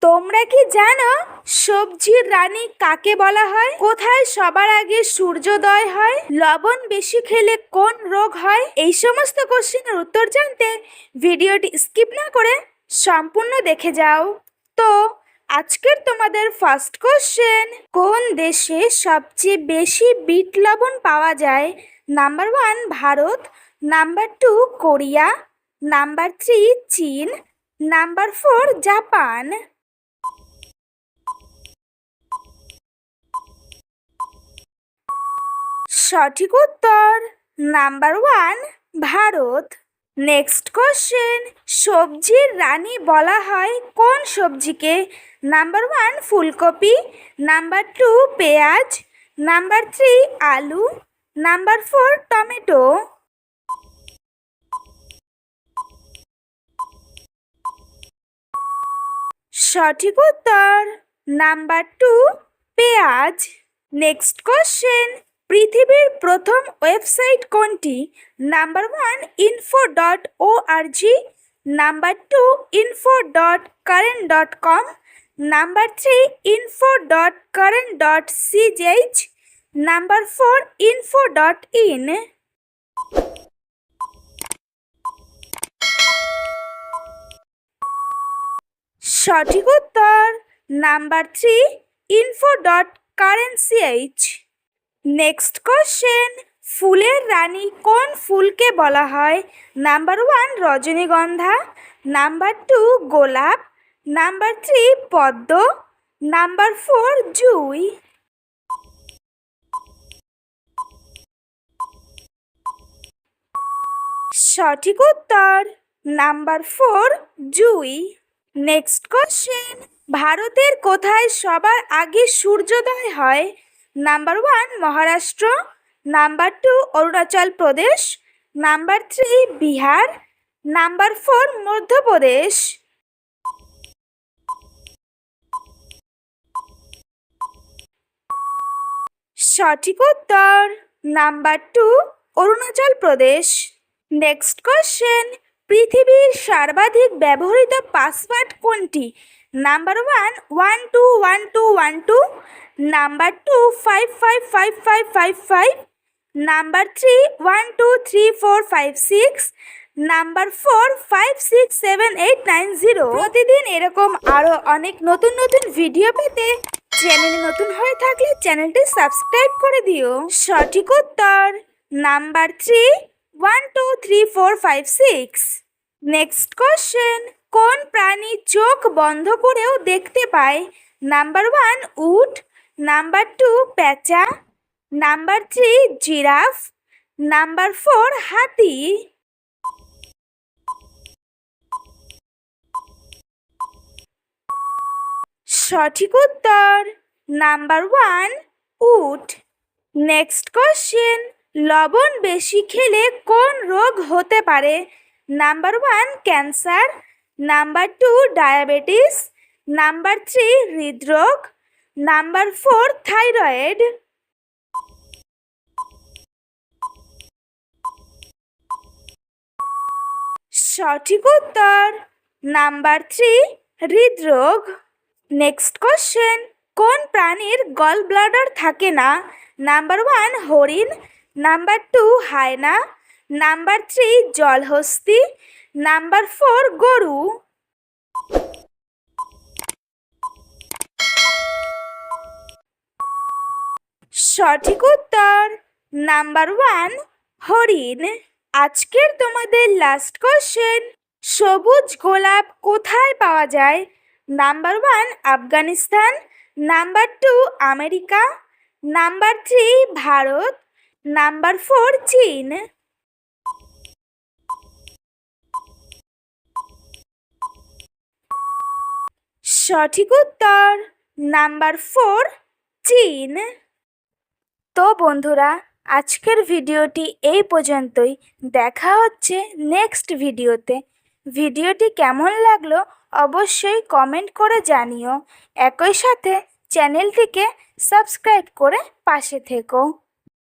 তোমরা কি জানো সবজির রানী কাকে বলা হয়? কোথায় সবার আগে সূর্যোদয় হয়? লবণ বেশি খেলে কোন রোগ হয়? এই সমস্ত কোশ্চেনের উত্তর জানতে ভিডিওটি স্কিপ না করে সম্পূর্ণ দেখে যাও। তো আজকের তোমাদের ফার্স্ট কোশ্চেন, কোন দেশে সবচেয়ে বেশি বিট লবণ পাওয়া যায়? Number 1 Bharat, number 2 Korea, number 3 চীন, নাম্বার 4 জাপান। সঠিক উত্তর নাম্বার 1 ভারত। নেক্সট কোশ্চেন, সবজির রানী বলা হয় কোন সবজিকে? নাম্বার 1 ফুলকপি, নাম্বার 2 পেঁয়াজ, নাম্বার 3 আলু, নাম্বার 4 টমেটো। সঠিক উত্তর নাম্বার 2 পেঁয়াজ। নেক্সট কোশ্চেন, পৃথিবীর প্রথম ওয়েবসাইট কোনটি? Number 1 info.org, number 2 info.current.com, number 3 info.current.ch, number 4 info.in। সঠিক উত্তর নাম্বার 3 info.current.ch। নেক্সট কোশ্চেন, ফুলের রানী কোন ফুলকে বলা হয়? নাম্বার 1 রজনীগন্ধা, নাম্বার 2 গোলাপ, নাম্বার 3 পদ্ম, নাম্বার 4 জুঁই। সঠিক উত্তর নাম্বার 4 জুঁই। নেক্সট কোশ্চেন, ভারতের কোথায় সবার আগে সূর্যোদয় হয়? Number 1 Maharashtra, number 2 Arunachal Pradesh, number 3 Bihar, number 4 Madhya Pradesh. সঠিক উত্তর number 2 Arunachal Pradesh. Next question, পৃথিবীর সর্বাধিক ব্যবহৃত পাসওয়ার্ড কোনটি? Number 1 121212, number 2 555555, number 3 123456, number 4 567890। প্রতিদিন এরকম আরও অনেক নতুন নতুন ভিডিও পেতে চ্যানেলে নতুন হয়ে থাকলে চ্যানেলটি সাবস্ক্রাইব করে দিও। সঠিক উত্তর নাম্বার 3 123456। নেক্সট কোশ্চেন, কোন প্রাণী চোখ বন্ধ করেও দেখতে পায়? নাম্বার 1 উট, নাম্বার 2 পেঁচা, নাম্বার 3 জিরাফ, নাম্বার 4 হাতি। সঠিক উত্তর নাম্বার 1 উট। নেক্সট কোশ্চেন, লবণ বেশি খেলে কোন রোগ হতে পারে? Number 1 cancer, number 2 diabetes, number 3 হৃদরোগ, নাম্বার 4 থাইরয়েড। সঠিক উত্তর নাম্বার 3 হৃদরোগ। নেক্সট কোশ্চেন, কোন প্রাণীর গল ব্লাডার থাকে না? নাম্বার 1 হরিণ, নাম্বার 2 হায়না, নাম্বার 3 জলহস্তী, নাম্বার 4 গরু। সঠিক উত্তর নাম্বার 1 হরিণ। আজকের তোমাদের লাস্ট কোশ্চেন, সবুজ গোলাপ কোথায় পাওয়া যায়? Number 1 Afghanistan, number 2 America, number 3 Bharat, number 4 চীন। সঠিক উত্তর নাম্বার 4 চীন। তো বন্ধুরা, আজকের ভিডিওটি এই পর্যন্তই। দেখা হচ্ছে নেক্সট ভিডিওতে। ভিডিওটি কেমন লাগলো অবশ্যই কমেন্ট করে জানিও। একই সাথে চ্যানেলটিকে সাবস্ক্রাইব করে পাশে থেকো।